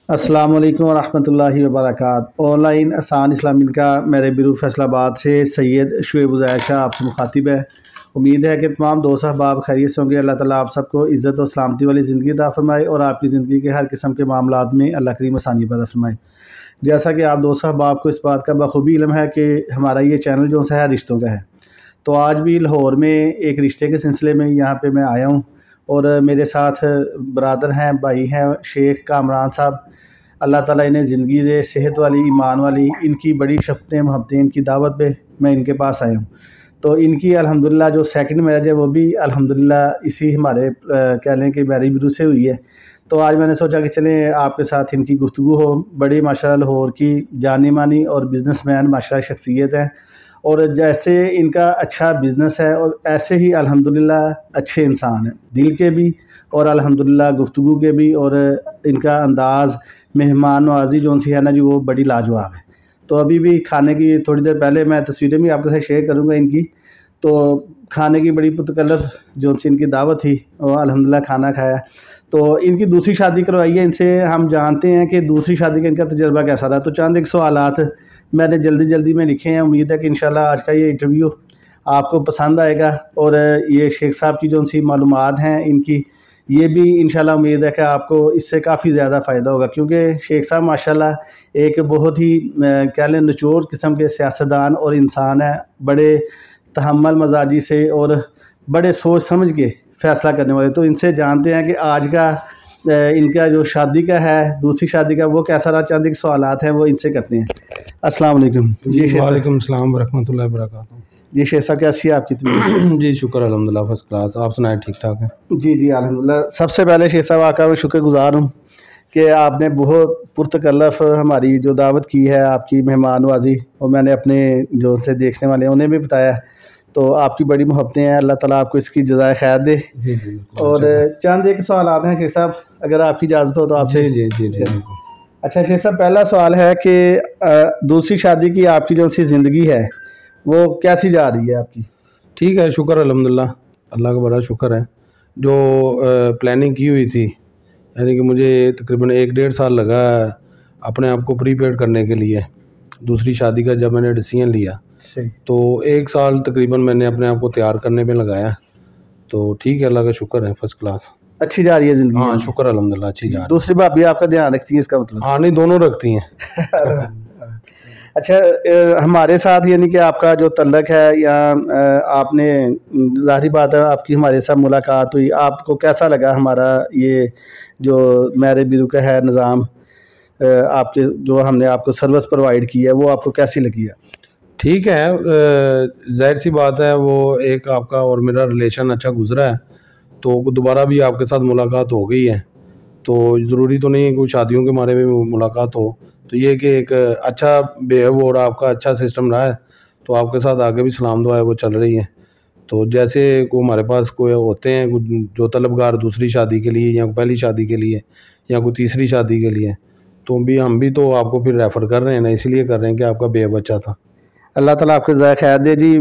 السلام علیکم ورحمۃ اللہ وبرکاتہ۔ آن لائن آسان اسلامی کا میرے بیرو فیصل آباد سے سید شعیب عزیر شاہ آپ سے مخاطب ہے۔ امید ہے کہ تمام دوست احباب خیریت سے ہوں گے۔ اللہ تعالیٰ آپ سب کو عزت و سلامتی والی زندگی عطا فرمائے اور آپ کی زندگی کے ہر قسم کے معاملات میں اللہ کریم آسانی پیدا فرمائے۔ جیسا کہ آپ دوست احباب کو اس بات کا بخوبی علم ہے کہ ہمارا یہ چینل جو ہے رشتوں کا ہے، تو آج بھی لاہور میں ایک رشتے کے سلسلے میں یہاں پہ میں آیا ہوں اور میرے ساتھ برادر ہیں، بھائی ہیں، شیخ کامران صاحب۔ اللہ تعالیٰ انہیں زندگی دے، صحت والی، ایمان والی، ان کی بڑی شفقتیں محبتیں، ان کی دعوت پہ میں ان کے پاس آیا ہوں۔ تو ان کی الحمدللہ جو سیکنڈ میرج ہے وہ بھی الحمدللہ اسی ہمارے کہہ لیں کہ میری بیرو سے ہوئی ہے۔ تو آج میں نے سوچا کہ چلیں آپ کے ساتھ ان کی گفتگو ہو۔ بڑی ماشاءاللہ لاہور کی جانی مانی اور بزنس مین ماشاءاللہ شخصیت ہیں، اور جیسے ان کا اچھا بزنس ہے اور ایسے ہی الحمدللہ اچھے انسان ہیں، دل کے بھی اور الحمدللہ گفتگو کے بھی، اور ان کا انداز مہمان نوازی جو سی ہے نا جی وہ بڑی لاجواب ہے۔ تو ابھی بھی کھانے کی تھوڑی دیر پہلے میں تصویریں بھی آپ کے ساتھ شیئر کروں گا ان کی، تو کھانے کی بڑی متکلف جو سی ان کی دعوت تھی وہ الحمدللہ کھانا کھایا۔ تو ان کی دوسری شادی کروائی ہے، ان سے ہم جانتے ہیں کہ دوسری شادی کا ان کا تجربہ کیسا رہا۔ تو چند ایک سوالات میں نے جلدی میں لکھے ہیں، امید ہے کہ انشاءاللہ آج کا یہ انٹرویو آپ کو پسند آئے گا، اور یہ شیخ صاحب کی جو سی معلومات ہیں ان کی، یہ بھی انشاءاللہ امید ہے کہ آپ کو اس سے کافی زیادہ فائدہ ہوگا، کیونکہ شیخ صاحب ماشاءاللہ ایک بہت ہی کہہ لیں نچوڑ قسم کے سیاستدان اور انسان ہیں، بڑے تحمل مزاجی سے اور بڑے سوچ سمجھ کے فیصلہ کرنے والے۔ تو ان سے جانتے ہیں کہ آج کا ان کا جو شادی کا ہے، دوسری شادی کا، وہ کیسا رہا۔ چند ایک سوالات ہیں وہ ان سے کرتے ہیں۔ السلام علیکم۔ وعلیکم السلام ورحمۃ اللہ وبرکاتہ۔ جی شیخ صاحب کیسی ہے آپ کی طبیعت؟ جی شکر الحمدللہ فرسٹ کلاس، آپ سنائیں ٹھیک ٹھاک ہیں؟ جی الحمدللہ۔ سب سے پہلے شیخ صاحب آپ کا میں شکر گزار ہوں کہ آپ نے بہت پرتکلف ہماری جو دعوت کی ہے، آپ کی مہمان نوازی، اور میں نے اپنے جو سے دیکھنے والے ہیں انہیں بھی بتایا، تو آپ کی بڑی محبتیں ہیں، اللہ تعالیٰ آپ کو اس کی جزائے خیر دے۔ جی اور چند ایک سوالات ہیں شیخ صاحب، اگر آپ کی اجازت ہو تو آپ سے۔ جی اچھا شیخ صاحب، پہلا سوال ہے کہ دوسری شادی کی آپ کی جو سی زندگی ہے وہ کیسی جا رہی ہے آپ کی؟ ٹھیک ہے، شکر الحمدللہ، اللہ کا بڑا شکر ہے۔ جو پلاننگ کی ہوئی تھی، یعنی کہ مجھے تقریباً 1-1.5 سال لگا اپنے آپ کو پریپیئر کرنے کے لیے دوسری شادی کا، جب میں نے ڈیسیژن لیا تو 1 سال تقریباً میں نے اپنے آپ کو تیار کرنے میں لگایا۔ تو ٹھیک ہے، اللہ کا شکر ہے، فرسٹ کلاس اچھی جا رہی ہے زندگی؟ ہاں شکر الحمدللہ، اچھی جا رہی ہے۔ دوسری بھابھی آپ کا دھیان رکھتی ہیں اس کا مطلب؟ ہاں نہیں، دونوں رکھتی ہیں۔ اچھا ہمارے ساتھ یعنی کہ آپ کا جو تعلق ہے، یا آپ نے ظاہری بات ہے آپ کی ہمارے ساتھ ملاقات ہوئی، آپ کو کیسا لگا ہمارا یہ جو میرے بیرو کا ہے نظام، آپ کے جو ہم نے آپ کو سروس پرووائڈ کی ہے، وہ آپ کو کیسی لگی ہے؟ ٹھیک ہے، ظاہر سی بات ہے، وہ ایک آپ کا اور میرا ریلیشن اچھا گزرا ہے، تو دوبارہ بھی آپ کے ساتھ ملاقات ہو گئی ہے۔ تو ضروری تو نہیں ہے کوئی شادیوں کے بارے میں ملاقات ہو، تو یہ کہ ایک اچھا بیہیو اور آپ کا اچھا سسٹم رہا ہے، تو آپ کے ساتھ آگے بھی سلام دعا ہے وہ چل رہی ہے۔ تو جیسے کوئی ہمارے پاس کوئی ہوتے ہیں جو طلبگار دوسری شادی کے لیے، یا پہلی شادی کے لیے، یا کوئی تیسری شادی کے لیے، تو ہم بھی تو آپ کو پھر ریفر کر رہے ہیں نا، اسی لیے کر رہے ہیں کہ آپ کا بیہیو اچھا تھا۔ اللہ تعالیٰ آپ کو جزائے خیر دے۔ جی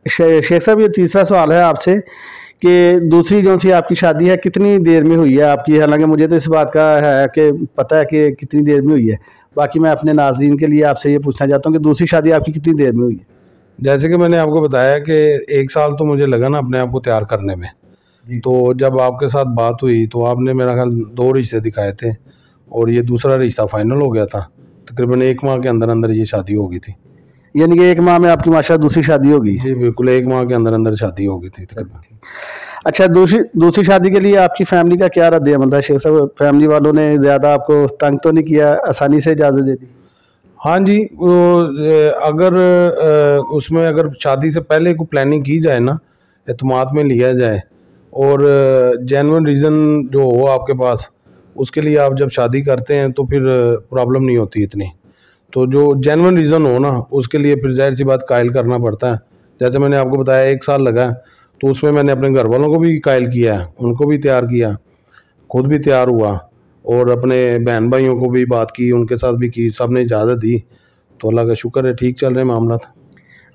شیخ صاحب، یہ تیسرا سوال ہے آپ سے کہ دوسری جو سی آپ کی شادی ہے کتنی دیر میں ہوئی ہے آپ کی؟ حالانکہ مجھے تو اس بات کا ہے کہ پتہ ہے کہ کتنی دیر میں ہوئی ہے، باقی میں اپنے ناظرین کے لیے آپ سے یہ پوچھنا چاہتا ہوں کہ دوسری شادی آپ کی کتنی دیر میں ہوئی ہے؟ جیسے کہ میں نے آپ کو بتایا کہ 1 سال تو مجھے لگا نا اپنے آپ کو تیار کرنے میں۔ تو جب آپ کے ساتھ بات ہوئی تو آپ نے میرا خیال 2 رشتے دکھائے تھے، اور یہ دوسرا رشتہ فائنل ہو گیا تھا، تقریباً 1 ماہ کے اندر یہ شادی ہو گئی تھی۔ یعنی کہ 1 ماہ میں آپ کی ماشاءاللہ دوسری شادی ہوگی؟ جی بالکل، 1 ماہ کے اندر شادی ہو گئی تھی تقریباً۔ اچھا دوسری شادی کے لیے آپ کی فیملی کا کیا رد عمل تھا شیخ صاحب؟ فیملی والوں نے زیادہ آپ کو تنگ تو نہیں کیا، آسانی سے اجازت دے دی؟ ہاں جی، اگر اس میں اگر شادی سے پہلے کوئی پلاننگ کی جائے نا، اعتماد میں لیا جائے، اور جینون ریزن جو ہو آپ کے پاس، اس کے لیے آپ جب شادی کرتے ہیں تو پھر پرابلم نہیں ہوتی اتنی۔ تو جو جینون ریزن ہو نا، اس کے لیے پھر ظاہر سی بات قائل کرنا پڑتا ہے۔ جیسے میں نے آپ کو بتایا 1 سال لگا، تو اس میں نے اپنے گھر والوں کو بھی قائل کیا ہے، ان کو بھی تیار کیا، خود بھی تیار ہوا، اور اپنے بہن بھائیوں کو بھی بات کی، ان کے ساتھ بھی کی، سب نے اجازت دی، تو اللہ کا شکر ہے ٹھیک چل رہے ہیں معاملات۔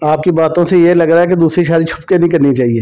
آپ کی باتوں سے یہ لگ رہا ہے کہ دوسری شادی چھپ کے نہیں کرنی چاہیے،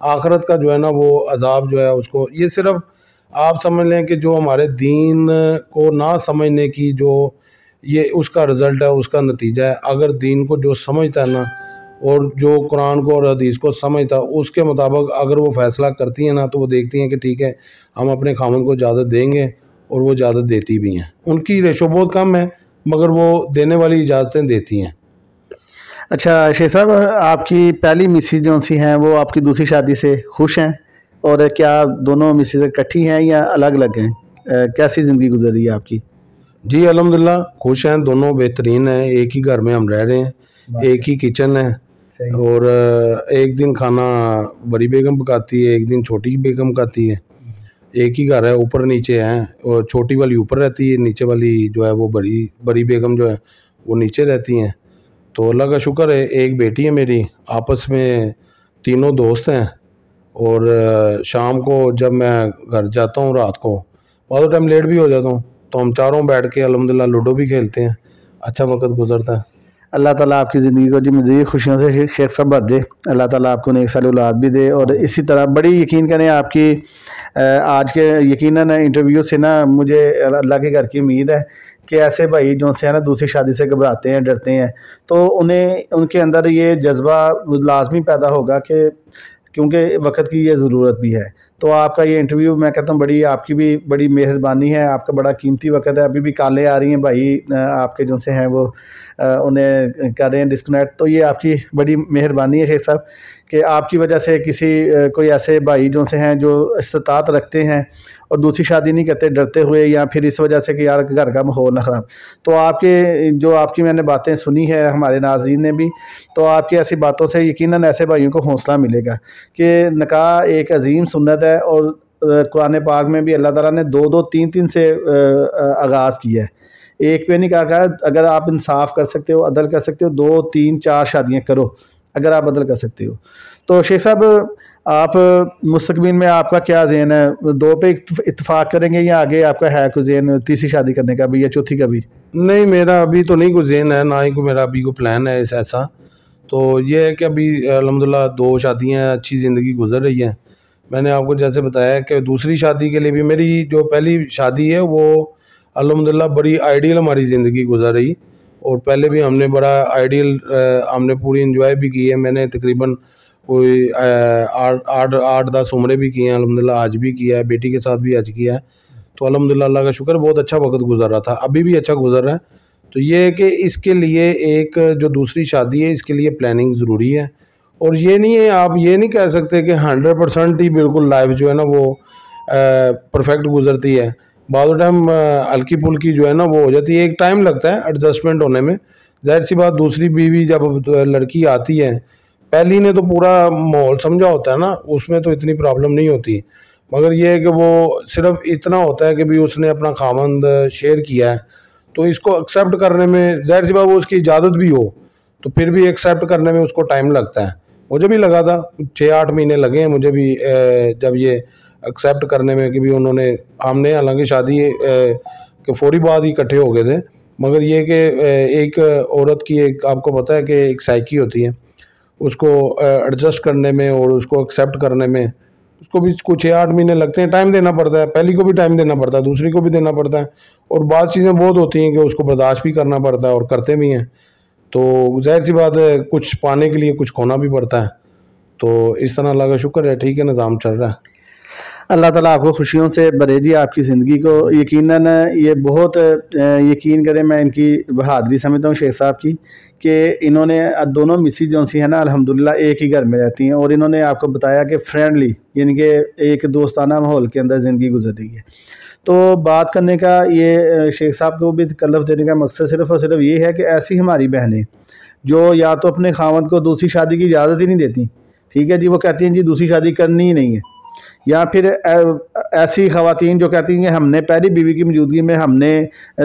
آخرت کا جو ہے نا وہ عذاب جو ہے اس کو، یہ صرف آپ سمجھ لیں کہ جو ہمارے دین کو نہ سمجھنے کی جو یہ اس کا رزلٹ ہے، اس کا نتیجہ ہے۔ اگر دین کو جو سمجھتا ہے نا اور جو قرآن کو اور حدیث کو سمجھتا ہے، اس کے مطابق اگر وہ فیصلہ کرتی ہیں نا تو وہ دیکھتی ہیں کہ ٹھیک ہے ہم اپنے خامن کو اجازت دیں گے، اور وہ اجازت دیتی بھی ہیں۔ ان کی ریشو بہت کم ہے مگر وہ دینے والی اجازتیں دیتی ہیں۔ اچھا شیخ صاحب، آپ کی پہلی مسز جو سی ہیں وہ آپ کی دوسری شادی سے خوش ہیں، اور کیا دونوں مسز اکٹھی ہیں یا الگ الگ ہیں؟ کیسی زندگی گزر رہی ہے آپ کی؟ جی الحمدللہ خوش ہیں، دونوں بہترین ہیں، ایک ہی گھر میں ہم رہ رہے ہیں، ایک ہی کچن ہے، اور ایک دن کھانا بڑی بیگم پکاتی ہے، ایک دن چھوٹی بیگم پکاتی ہے، ایک ہی گھر ہے، اوپر نیچے ہیں، اور چھوٹی والی اوپر رہتی ہے، نیچے والی جو ہے وہ بڑی بیگم جو ہے وہ نیچے رہتی ہیں۔ تو اللہ کا شکر ہے، ایک بیٹی ہے میری، آپس میں تینوں دوست ہیں، اور شام کو جب میں گھر جاتا ہوں رات کو بہت ٹائم لیٹ بھی ہو جاتا ہوں تو ہم چاروں بیٹھ کے الحمدللہ لوڈو بھی کھیلتے ہیں، اچھا وقت گزرتا ہے۔ اللہ تعالیٰ آپ کی زندگی کو جی مزید خوشیوں سے شیخ صاحب بھر دے، اللہ تعالیٰ آپ کو نیک سال اولاد بھی دے، اور اسی طرح بڑی یقین کریں آپ کی آج کے یقیناً انٹرویو سے نا مجھے اللہ کے گھر کی امید ہے کہ ایسے بھائی جو سے ہیں نا دوسری شادی سے گھبراتے ہیں، ڈرتے ہیں، تو ان کے اندر یہ جذبہ لازمی پیدا ہوگا کہ کیونکہ وقت کی یہ ضرورت بھی ہے۔ تو آپ کا یہ انٹرویو میں کہتا ہوں بڑی آپ کی بھی بڑی مہربانی ہے، آپ کا بڑا قیمتی وقت ہے، ابھی بھی کالیں آ رہی ہیں بھائی آپ کے جو سے ہیں وہ انہیں کر رہے ہیں ڈسکنیکٹ، تو یہ آپ کی بڑی مہربانی ہے شیخ صاحب کہ آپ کی وجہ سے کسی کوئی ایسے بھائی جو سے ہیں جو استطاعت رکھتے ہیں اور دوسری شادی نہیں کرتے ڈرتے ہوئے، یا پھر اس وجہ سے کہ یار گھر کا ماحول نہ خراب، تو آپ کی میں نے باتیں سنی ہے ہمارے ناظرین نے بھی، تو آپ کی ایسی باتوں سے یقیناً ایسے بھائیوں کو حوصلہ ملے گا کہ نکاح ایک عظیم سنت ہے، اور قرآن پاک میں بھی اللہ تعالیٰ نے دو تین سے آغاز کیا ہے، ایک پہ نہیں کہا اگر آپ انصاف کر سکتے ہو، عدل کر سکتے ہو، 2 3 4 شادیاں کرو اگر آپ عدل کر سکتے ہو۔ تو شیخ صاحب آپ مستقبل میں آپ کا کیا ذہن ہے، 2 پہ اتفاق کریں گے یا آگے آپ کا ہے کوئی ذہن تیسری شادی کرنے کا بھی یا چوتھی کا بھی؟ نہیں، میرا ابھی تو نہیں کوئی ذہن ہے، نہ ہی کوئی میرا ابھی کوئی پلان ہے ایسا، تو یہ ہے کہ ابھی الحمدللہ 2 شادیاں اچھی زندگی گزر رہی ہے۔ میں نے آپ کو جیسے بتایا کہ دوسری شادی کے لیے بھی میری جو پہلی شادی ہے وہ الحمدللہ بڑی آئیڈیل ہماری زندگی گزر رہی، اور پہلے بھی ہم نے بڑا آئیڈیل ہم نے پوری انجوائے بھی کی ہے، میں نے تقریباً کوئی 8-10 عمرے بھی کیے ہیں الحمدللہ، آج بھی کیا ہے، بیٹی کے ساتھ بھی آج کیا ہے، تو الحمدللہ اللہ کا شکر بہت اچھا وقت گزر رہا تھا، ابھی بھی اچھا گزر رہا ہے۔ تو یہ ہے کہ اس کے لیے ایک جو دوسری شادی ہے اس کے لیے پلاننگ ضروری ہے، اور یہ نہیں ہے آپ یہ نہیں کہہ سکتے کہ 100% ہی بالکل لائف جو ہے نا وہ پرفیکٹ گزرتی ہے، بعض ٹائم ہلکی پھلکی جو ہے نا وہ ہو جاتی ہے، ایک ٹائم لگتا ہے ایڈجسٹمنٹ ہونے میں، ظاہر سی بات دوسری بیوی جب لڑکی آتی ہے پہلی نے تو پورا ماحول سمجھا ہوتا ہے نا، اس میں تو اتنی پرابلم نہیں ہوتی، مگر یہ ہے کہ وہ صرف اتنا ہوتا ہے کہ بھی اس نے اپنا خاوند شیئر کیا ہے، تو اس کو ایکسیپٹ کرنے میں ظاہر سی بات وہ اس کی اجازت بھی ہو تو پھر بھی ایکسیپٹ کرنے میں اس کو ٹائم لگتا ہے، مجھے بھی لگا تھا 6-8 مہینے لگے ہیں مجھے بھی جب یہ ایکسیپٹ کرنے میں کہ بھی انہوں نے ہم نے حالانکہ شادی کہ فوری بعد ہی اکٹھے ہو گئے تھے، مگر یہ کہ ایک عورت کی ایک آپ کو پتہ ہے کہ ایک سائیکی ہوتی ہے، اس کو ایڈجسٹ کرنے میں اور اس کو ایکسیپٹ کرنے میں اس کو بھی کچھ 6-8 مہینے لگتے ہیں، ٹائم دینا پڑتا ہے، پہلی کو بھی ٹائم دینا پڑتا ہے، دوسری کو بھی دینا پڑتا ہے، اور بعض چیزیں بہت ہوتی ہیں کہ اس کو برداشت بھی کرنا پڑتا ہے اور کرتے بھی ہیں، تو ظاہر سی بات ہے کچھ پانے کے لیے کچھ کھونا بھی پڑتا ہے، تو اس طرح اللہ کا شکر ہے ٹھیک ہے نظام چل رہا ہے۔ اللہ تعالیٰ آپ کو خوشیوں سے بھرے جی آپ کی زندگی کو، یقیناً یہ بہت یقین کریں میں ان کی بہادری سمجھتا ہوں شیخ صاحب کی کہ انہوں نے دونوں مسز جو سی ہیں نا الحمدللہ ایک ہی گھر میں رہتی ہیں، اور انہوں نے آپ کو بتایا کہ فرینڈلی یعنی کہ ایک دوستانہ ماحول کے اندر زندگی گزر رہی ہے۔ تو بات کرنے کا یہ شیخ صاحب کو بھی تکلف دینے کا مقصد صرف اور صرف یہ ہے کہ ایسی ہماری بہنیں جو یا تو اپنے خاوند کو دوسری شادی کی اجازت ہی نہیں دیتی، ٹھیک ہے جی، وہ کہتی ہیں جی دوسری شادی کرنی ہی نہیں ہے، یا پھر ایسی خواتین جو کہتی ہیں کہ ہم نے پہلی بیوی کی موجودگی میں ہم نے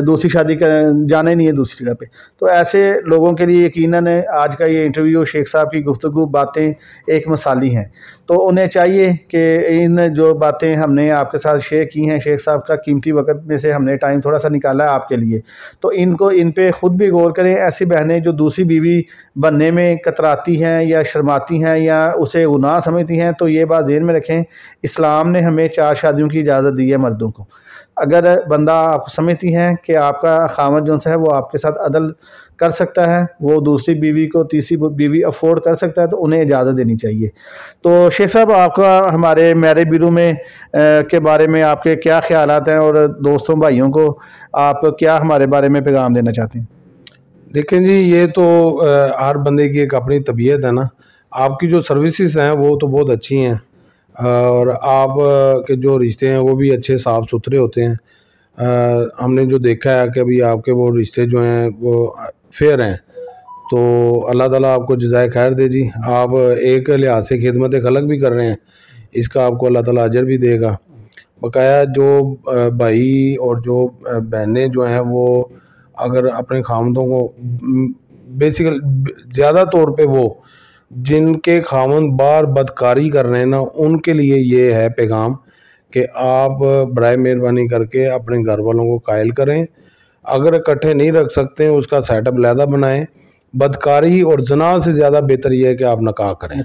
دوسری شادی جانا ہی نہیں ہے دوسری جگہ پہ، تو ایسے لوگوں کے لیے یقیناً آج کا یہ انٹرویو شیخ صاحب کی گفتگو باتیں ایک مثالی ہیں، تو انہیں چاہیے کہ ان جو باتیں ہم نے آپ کے ساتھ شیئر کی ہیں، شیخ صاحب کا قیمتی وقت میں سے ہم نے ٹائم تھوڑا سا نکالا ہے آپ کے لیے، تو ان پہ خود بھی غور کریں۔ ایسی بہنیں جو دوسری بیوی بننے میں کتراتی ہیں یا شرماتی ہیں یا اسے گناہ سمجھتی ہیں، تو یہ بات ذہن میں رکھیں، اسلام نے ہمیں 4 شادیوں کی اجازت دی ہے مردوں کو۔ اگر بندہ آپ سمجھتی ہیں کہ آپ کا خاوند جو ہے وہ آپ کے ساتھ عدل کر سکتا ہے، وہ دوسری بیوی کو تیسری بیوی افورڈ کر سکتا ہے، تو انہیں اجازت دینی چاہیے۔ تو شیخ صاحب، آپ کا ہمارے میرے بیرو میں کے بارے میں آپ کے کیا خیالات ہیں، اور دوستوں بھائیوں کو آپ کیا ہمارے بارے میں پیغام دینا چاہتے ہیں؟ دیکھیں جی، یہ تو ہر بندے کی ایک اپنی طبیعت ہے نا۔ آپ کی جو سروسز ہیں وہ تو بہت اچھی ہیں، اور آپ کے جو رشتے ہیں وہ بھی اچھے صاف ستھرے ہوتے ہیں۔ ہم نے جو دیکھا ہے کہ ابھی آپ کے وہ رشتے جو ہیں وہ فیئر ہیں، تو اللہ تعالیٰ آپ کو جزائے خیر دے جی۔ آپ ایک لحاظ سے خدمت خلق بھی کر رہے ہیں، اس کا آپ کو اللہ تعالیٰ اجر بھی دے گا۔ بقایا جو بھائی اور جو بہنیں جو ہیں وہ اگر اپنے خامدوں کو بیسیکل زیادہ طور پہ وہ جن کے خامند بار بدکاری کر رہے ہیں نا، ان کے لیے یہ ہے پیغام کہ آپ برائے مہربانی کر کے اپنے گھر والوں کو قائل کریں۔ اگر اکٹھے نہیں رکھ سکتے ہیں، اس کا سیٹ اپ علیحدہ بنائیں۔ بدکاری اور زنا سے زیادہ بہتر یہ ہے کہ آپ نکاح کریں۔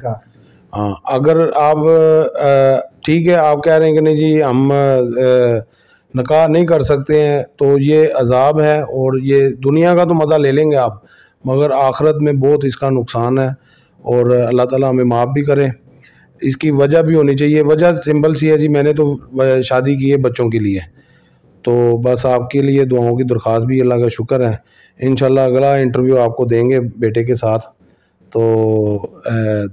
ہاں، اگر آپ ٹھیک ہے آپ کہہ رہے ہیں کہ نہیں جی ہم نکاح نہیں کر سکتے ہیں، تو یہ عذاب ہے، اور یہ دنیا کا تو مزہ لے لیں گے آپ، مگر آخرت میں بہت اس کا نقصان ہے، اور اللہ تعالیٰ ہمیں معاف بھی کرے۔ اس کی وجہ بھی ہونی چاہیے۔ وجہ سمپل سی ہے جی، میں نے تو شادی کی ہے بچوں کے لیے، تو بس آپ کے لیے دعاؤں کی درخواست بھی، اللہ کا شکر ہے۔ انشاءاللہ اگلا انٹرویو آپ کو دیں گے بیٹے کے ساتھ، تو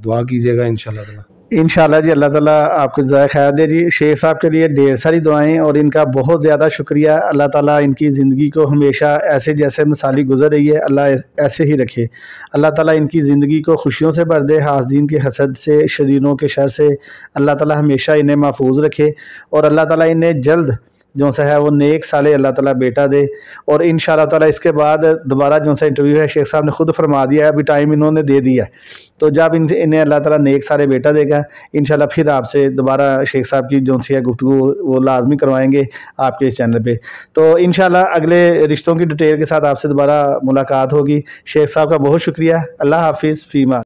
دعا کیجیے گا انشاءاللہ تعالیٰ۔ انشاءاللہ جی، اللہ تعالیٰ آپ کو جزائے خیر دے جی۔ شیخ صاحب کے لیے ڈھیر ساری دعائیں، اور ان کا بہت زیادہ شکریہ۔ اللہ تعالیٰ ان کی زندگی کو ہمیشہ ایسے جیسے مثالی گزر رہی ہے، اللہ ایسے ہی رکھے۔ اللہ تعالیٰ ان کی زندگی کو خوشیوں سے بھر دے، حاسدین کے حسد سے، شریروں کے شر سے اللہ تعالیٰ ہمیشہ انہیں محفوظ رکھے، اور اللہ تعالیٰ انہیں جلد جو سا ہے وہ نیک صالح اللہ تعالیٰ بیٹا دے۔ اور انشاءاللہ تعالیٰ اس کے بعد دوبارہ جو سا انٹرویو ہے، شیخ صاحب نے خود فرما دیا ہے، ابھی ٹائم انہوں نے دے دیا ہے، تو جب انہیں اللہ تعالیٰ نیک صالح بیٹا دے گا، انشاءاللہ پھر آپ سے دوبارہ شیخ صاحب کی جو سی ہے گفتگو وہ لازمی کروائیں گے آپ کے اس چینل پہ۔ تو انشاءاللہ اگلے رشتوں کی ڈیٹیل کے ساتھ آپ سے دوبارہ ملاقات ہوگی۔ شیخ صاحب کا بہت شکریہ۔ اللہ حافظ، فیما۔